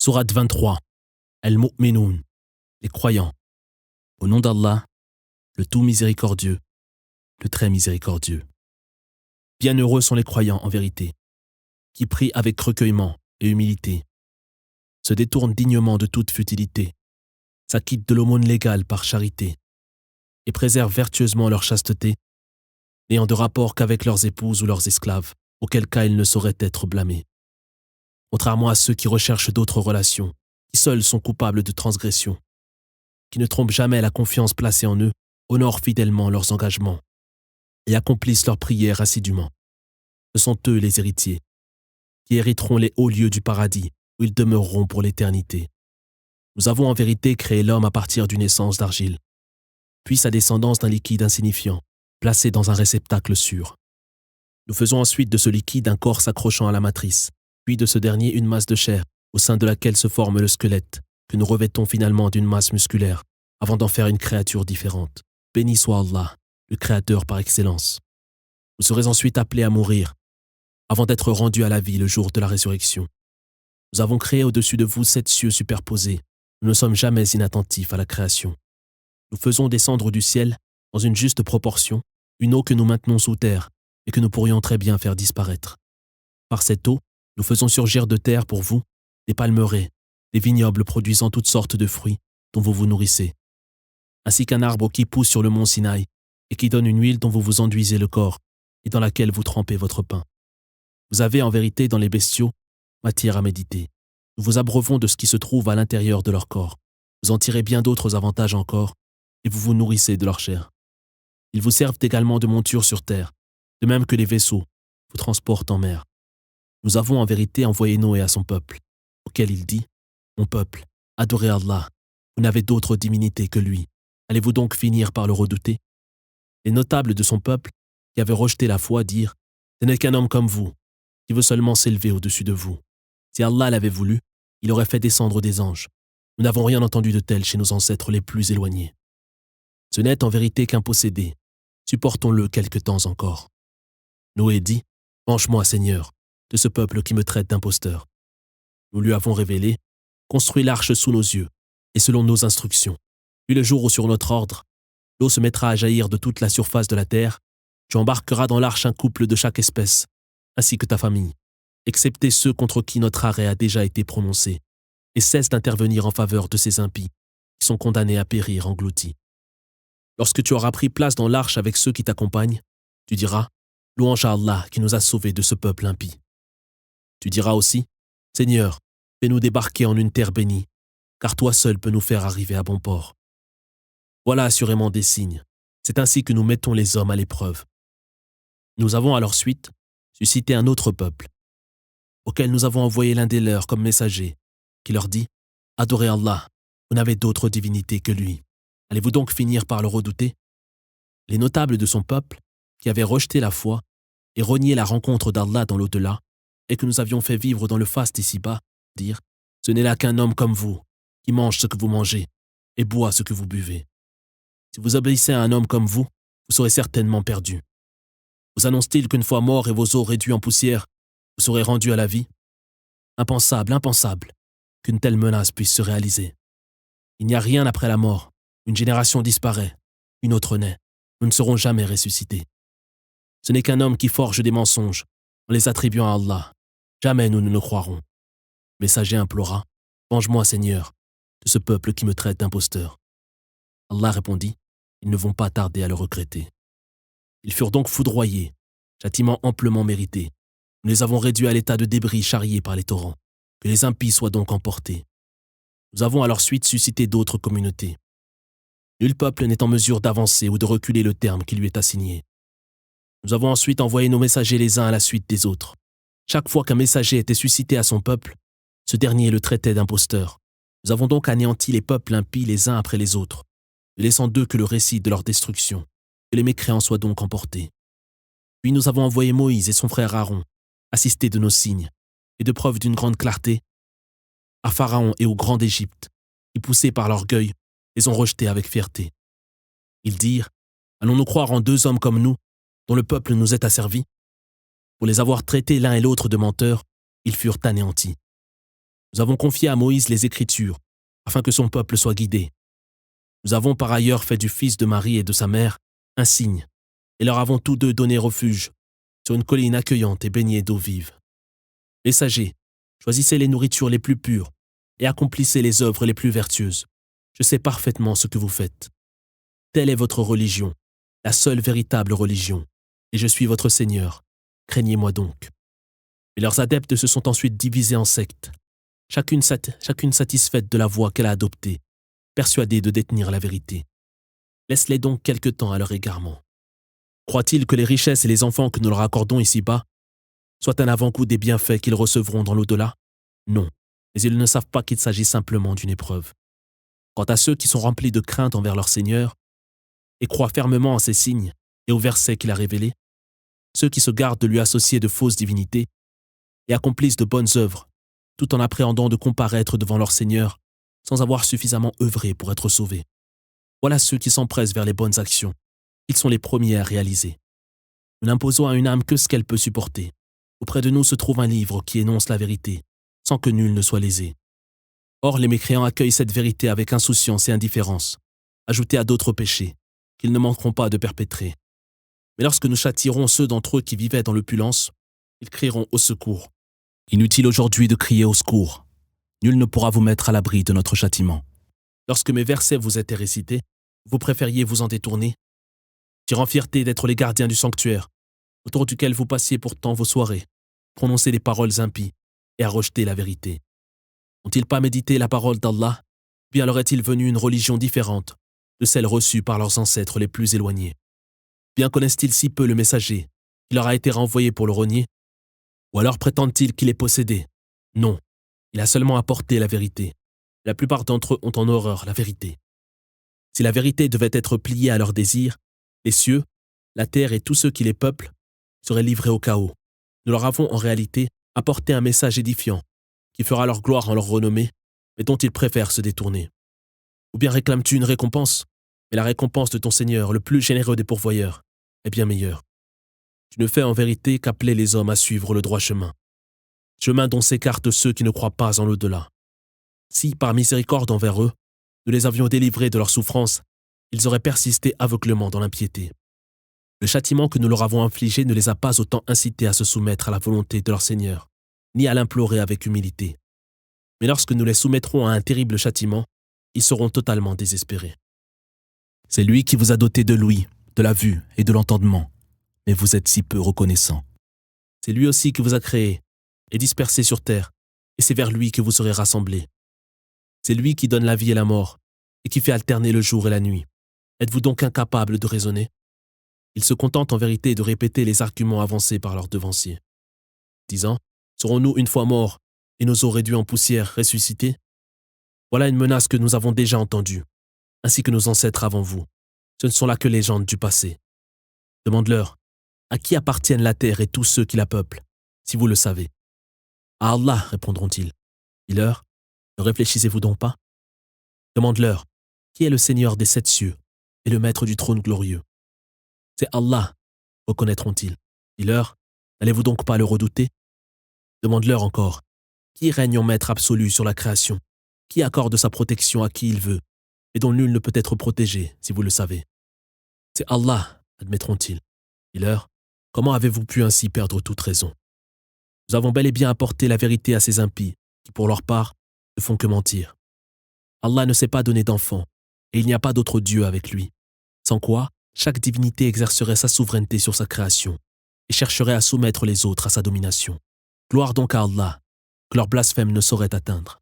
Sourate 23. Al-Mu'minoun, les croyants. Au nom d'Allah, le tout miséricordieux, le très miséricordieux. Bienheureux sont les croyants en vérité, qui prient avec recueillement et humilité, se détournent dignement de toute futilité, s'acquittent de l'aumône légale par charité, et préservent vertueusement leur chasteté, n'ayant de rapport qu'avec leurs épouses ou leurs esclaves, auquel cas ils ne sauraient être blâmés. Contrairement à ceux qui recherchent d'autres relations, qui seuls sont coupables de transgression, qui ne trompent jamais la confiance placée en eux, honorent fidèlement leurs engagements et accomplissent leurs prières assidûment. Ce sont eux les héritiers, qui hériteront les hauts lieux du paradis où ils demeureront pour l'éternité. Nous avons en vérité créé l'homme à partir d'une essence d'argile, puis sa descendance d'un liquide insignifiant, placé dans un réceptacle sûr. Nous faisons ensuite de ce liquide un corps s'accrochant à la matrice, puis de ce dernier une masse de chair, au sein de laquelle se forme le squelette, que nous revêtons finalement d'une masse musculaire, avant d'en faire une créature différente. Béni soit Allah, le Créateur par excellence. Vous serez ensuite appelés à mourir, avant d'être rendus à la vie le jour de la résurrection. Nous avons créé au-dessus de vous 7 cieux superposés. Nous ne sommes jamais inattentifs à la création. Nous faisons descendre du ciel, dans une juste proportion, une eau que nous maintenons sous terre et que nous pourrions très bien faire disparaître. Par cette eau, nous faisons surgir de terre pour vous des palmeraies, des vignobles produisant toutes sortes de fruits dont vous vous nourrissez, ainsi qu'un arbre qui pousse sur le mont Sinaï et qui donne une huile dont vous vous enduisez le corps et dans laquelle vous trempez votre pain. Vous avez en vérité dans les bestiaux matière à méditer. Nous vous abreuvons de ce qui se trouve à l'intérieur de leur corps. Vous en tirez bien d'autres avantages encore et vous vous nourrissez de leur chair. Ils vous servent également de monture sur terre, de même que les vaisseaux vous transportent en mer. Nous avons en vérité envoyé Noé à son peuple, auquel il dit « Mon peuple, adorez Allah, vous n'avez d'autre divinité que lui. Allez-vous donc finir par le redouter ?» Les notables de son peuple, qui avaient rejeté la foi, dirent « Ce n'est qu'un homme comme vous, qui veut seulement s'élever au-dessus de vous. Si Allah l'avait voulu, il aurait fait descendre des anges. Nous n'avons rien entendu de tel chez nos ancêtres les plus éloignés. Ce n'est en vérité qu'un possédé. Supportons-le quelque temps encore. » Noé dit « Venge-moi, Seigneur, de ce peuple qui me traite d'imposteur. » Nous lui avons révélé « Construis l'arche sous nos yeux et selon nos instructions. Puis le jour où sur notre ordre, l'eau se mettra à jaillir de toute la surface de la terre, tu embarqueras dans l'arche un couple de chaque espèce, ainsi que ta famille, excepté ceux contre qui notre arrêt a déjà été prononcé, et cesse d'intervenir en faveur de ces impies, qui sont condamnés à périr engloutis. Lorsque tu auras pris place dans l'arche avec ceux qui t'accompagnent, tu diras « Louange à Allah qui nous a sauvés de ce peuple impie. » Tu diras aussi « Seigneur, fais-nous débarquer en une terre bénie, car toi seul peux nous faire arriver à bon port. » Voilà assurément des signes. C'est ainsi que nous mettons les hommes à l'épreuve. Nous avons à leur suite suscité un autre peuple, auquel nous avons envoyé l'un des leurs comme messager, qui leur dit « Adorez Allah, vous n'avez d'autre divinité que lui. Allez-vous donc finir par le redouter ?» Les notables de son peuple, qui avaient rejeté la foi et renié la rencontre d'Allah dans l'au-delà, et que nous avions fait vivre dans le faste ici-bas, dirent « Ce n'est là qu'un homme comme vous, qui mange ce que vous mangez et boit ce que vous buvez. Si vous obéissez à un homme comme vous serez certainement perdu. Vous annonce-t-il qu'une fois mort et vos os réduits en poussière, vous serez rendu à la vie? Impensable, impensable, qu'une telle menace puisse se réaliser. Il n'y a rien après la mort. Une génération disparaît, une autre naît. Nous ne serons jamais ressuscités. Ce n'est qu'un homme qui forge des mensonges en les attribuant à Allah. Jamais nous ne le croirons. » Le messager implora « Venge-moi, Seigneur, de ce peuple qui me traite d'imposteur. » Allah répondit « Ils ne vont pas tarder à le regretter. » Ils furent donc foudroyés, châtiment amplement mérité. Nous les avons réduits à l'état de débris charriés par les torrents. Que les impies soient donc emportés. Nous avons à leur suite suscité d'autres communautés. Nul peuple n'est en mesure d'avancer ou de reculer le terme qui lui est assigné. Nous avons ensuite envoyé nos messagers les uns à la suite des autres. Chaque fois qu'un messager était suscité à son peuple, ce dernier le traitait d'imposteur. Nous avons donc anéanti les peuples impies les uns après les autres, ne laissant d'eux que le récit de leur destruction, que les mécréants soient donc emportés. Puis nous avons envoyé Moïse et son frère Aaron, assistés de nos signes, et de preuves d'une grande clarté, à Pharaon et aux grands d'Égypte, qui, poussés par l'orgueil, les ont rejetés avec fierté. Ils dirent « Allons-nous croire en 2 hommes comme nous, dont le peuple nous est asservi ?» Pour les avoir traités l'un et l'autre de menteurs, ils furent anéantis. Nous avons confié à Moïse les Écritures, afin que son peuple soit guidé. Nous avons par ailleurs fait du fils de Marie et de sa mère un signe, et leur avons tous deux donné refuge sur une colline accueillante et baignée d'eau vive. Messagers, choisissez les nourritures les plus pures et accomplissez les œuvres les plus vertueuses. Je sais parfaitement ce que vous faites. Telle est votre religion, la seule véritable religion, et je suis votre Seigneur. Craignez-moi donc. Et leurs adeptes se sont ensuite divisés en sectes, chacune satisfaite de la voie qu'elle a adoptée, persuadée de détenir la vérité. Laisse-les donc quelque temps à leur égarement. Croient-ils que les richesses et les enfants que nous leur accordons ici-bas soient un avant-goût des bienfaits qu'ils recevront dans l'au-delà? Non, mais ils ne savent pas qu'il s'agit simplement d'une épreuve. Quant à ceux qui sont remplis de crainte envers leur Seigneur et croient fermement en ses signes et aux versets qu'il a révélés, ceux qui se gardent de lui associer de fausses divinités et accomplissent de bonnes œuvres, tout en appréhendant de comparaître devant leur Seigneur sans avoir suffisamment œuvré pour être sauvés. Voilà ceux qui s'empressent vers les bonnes actions. Ils sont les premiers à réaliser. Nous n'imposons à une âme que ce qu'elle peut supporter. Auprès de nous se trouve un livre qui énonce la vérité, sans que nul ne soit lésé. Or, les mécréants accueillent cette vérité avec insouciance et indifférence, ajoutée à d'autres péchés, qu'ils ne manqueront pas de perpétrer. Mais lorsque nous châtierons ceux d'entre eux qui vivaient dans l'opulence, ils crieront au secours. Inutile aujourd'hui de crier au secours. Nul ne pourra vous mettre à l'abri de notre châtiment. Lorsque mes versets vous étaient récités, vous préfériez vous en détourner, tirant fierté d'être les gardiens du sanctuaire, autour duquel vous passiez pourtant vos soirées, prononcer des paroles impies et à rejeter la vérité. N'ont-ils pas médité la parole d'Allah, bien leur est-il venu une religion différente de celle reçue par leurs ancêtres les plus éloignés? Bien connaissent-ils si peu le messager qui leur a été renvoyé pour le renier? Ou alors prétendent-ils qu'il est possédé? Non, il a seulement apporté la vérité. La plupart d'entre eux ont en horreur la vérité. Si la vérité devait être pliée à leurs désirs, les cieux, la terre et tous ceux qui les peuplent seraient livrés au chaos. Nous leur avons en réalité apporté un message édifiant qui fera leur gloire en leur renommée, mais dont ils préfèrent se détourner. Ou bien réclames-tu une récompense? Mais la récompense de ton Seigneur, le plus généreux des pourvoyeurs, est bien meilleure. Tu ne fais en vérité qu'appeler les hommes à suivre le droit chemin dont s'écartent ceux qui ne croient pas en l'au-delà. Si, par miséricorde envers eux, nous les avions délivrés de leur souffrance, ils auraient persisté aveuglément dans l'impiété. Le châtiment que nous leur avons infligé ne les a pas autant incités à se soumettre à la volonté de leur Seigneur, ni à l'implorer avec humilité. Mais lorsque nous les soumettrons à un terrible châtiment, ils seront totalement désespérés. C'est lui qui vous a doté de l'ouïe, de la vue et de l'entendement, mais vous êtes si peu reconnaissants. C'est lui aussi qui vous a créé et dispersé sur terre, et c'est vers lui que vous serez rassemblés. C'est lui qui donne la vie et la mort, et qui fait alterner le jour et la nuit. Êtes-vous donc incapable de raisonner? Ils se contentent en vérité de répéter les arguments avancés par leurs devanciers, disant: serons-nous une fois morts et nos os réduits en poussière ressuscités? Voilà une menace que nous avons déjà entendue, ainsi que nos ancêtres avant vous. Ce ne sont là que légendes du passé. Demande-leur, à qui appartiennent la terre et tous ceux qui la peuplent, si vous le savez? À Allah, répondront-ils. Dis-leur, ne réfléchissez-vous donc pas? Demande-leur, qui est le Seigneur des 7 cieux et le maître du trône glorieux? C'est Allah, reconnaîtront-ils. Dis-leur, n'allez-vous donc pas le redouter? Demande-leur encore, qui règne en maître absolu sur la création, qui accorde sa protection à qui il veut, et dont nul ne peut être protégé, si vous le savez? C'est Allah, admettront-ils. Dis-leur, comment avez-vous pu ainsi perdre toute raison? Nous avons bel et bien apporté la vérité à ces impies, qui pour leur part ne font que mentir. Allah ne s'est pas donné d'enfant, et il n'y a pas d'autre Dieu avec lui, sans quoi chaque divinité exercerait sa souveraineté sur sa création, et chercherait à soumettre les autres à sa domination. Gloire donc à Allah, que leur blasphème ne saurait atteindre.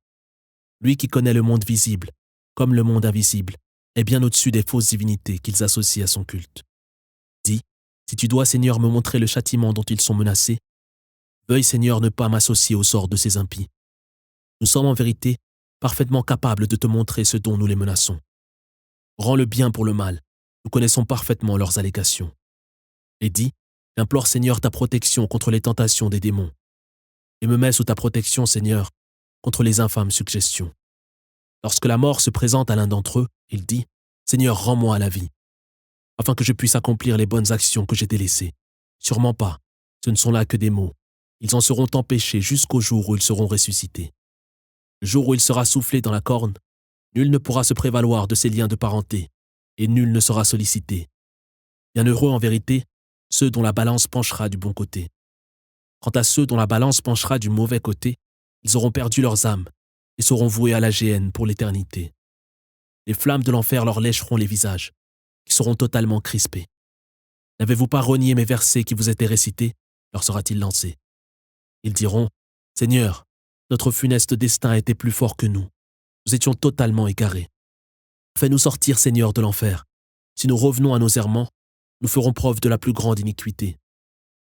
Lui qui connaît le monde visible, comme le monde invisible, est bien au-dessus des fausses divinités qu'ils associent à son culte. Dis, si tu dois, Seigneur, me montrer le châtiment dont ils sont menacés, veuille, Seigneur, ne pas m'associer au sort de ces impies. Nous sommes en vérité parfaitement capables de te montrer ce dont nous les menaçons. Rends le bien pour le mal, nous connaissons parfaitement leurs allégations. Et dis, j'implore, Seigneur, ta protection contre les tentations des démons, et me mets sous ta protection, Seigneur, contre les infâmes suggestions. Lorsque la mort se présente à l'un d'entre eux, il dit, Seigneur, rends-moi la vie, afin que je puisse accomplir les bonnes actions que j'ai délaissées. Sûrement pas, ce ne sont là que des mots. Ils en seront empêchés jusqu'au jour où ils seront ressuscités. Le jour où il sera soufflé dans la corne, nul ne pourra se prévaloir de ses liens de parenté, et nul ne sera sollicité. Bienheureux en vérité, ceux dont la balance penchera du bon côté. Quant à ceux dont la balance penchera du mauvais côté, ils auront perdu leurs âmes et seront voués à la géhenne pour l'éternité. Les flammes de l'enfer leur lécheront les visages, qui seront totalement crispés. N'avez-vous pas renié mes versets qui vous étaient récités, leur sera-t-il lancé. Ils diront, Seigneur, notre funeste destin a été plus fort que nous. Nous étions totalement égarés. Fais-nous sortir, Seigneur, de l'enfer. Si nous revenons à nos errements, nous ferons preuve de la plus grande iniquité.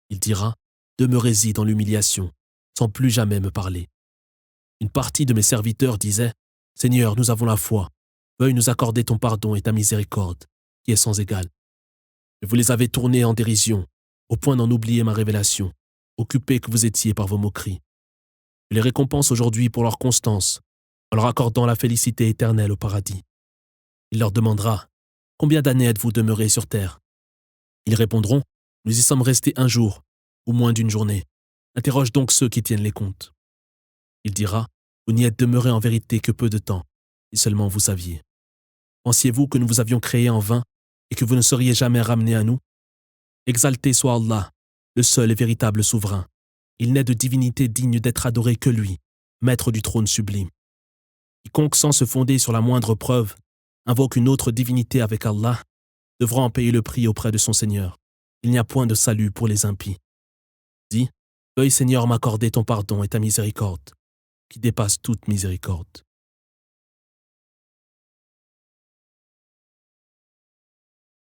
Il dira, demeurez-y dans l'humiliation, sans plus jamais me parler. Une partie de mes serviteurs disait, Seigneur, nous avons la foi, veuille nous accorder ton pardon et ta miséricorde, qui est sans égale. Mais vous les avez tournés en dérision, au point d'en oublier ma révélation, occupés que vous étiez par vos moqueries. Je les récompense aujourd'hui pour leur constance, en leur accordant la félicité éternelle au paradis. Il leur demandera, combien d'années êtes-vous demeurés sur terre? Ils répondront, nous y sommes restés un jour, ou moins d'une journée. Interroge donc ceux qui tiennent les comptes. Il dira, vous n'y êtes demeurés en vérité que peu de temps, si seulement vous saviez. Pensiez-vous que nous vous avions créé en vain et que vous ne seriez jamais ramenés à nous? Exalté soit Allah, le seul et véritable souverain. Il n'est de divinité digne d'être adoré que lui, maître du trône sublime. Quiconque sans se fonder sur la moindre preuve invoque une autre divinité avec Allah devra en payer le prix auprès de son Seigneur. Il n'y a point de salut pour les impies. Dis, veuille Seigneur m'accorder ton pardon et ta miséricorde, qui dépasse toute miséricorde.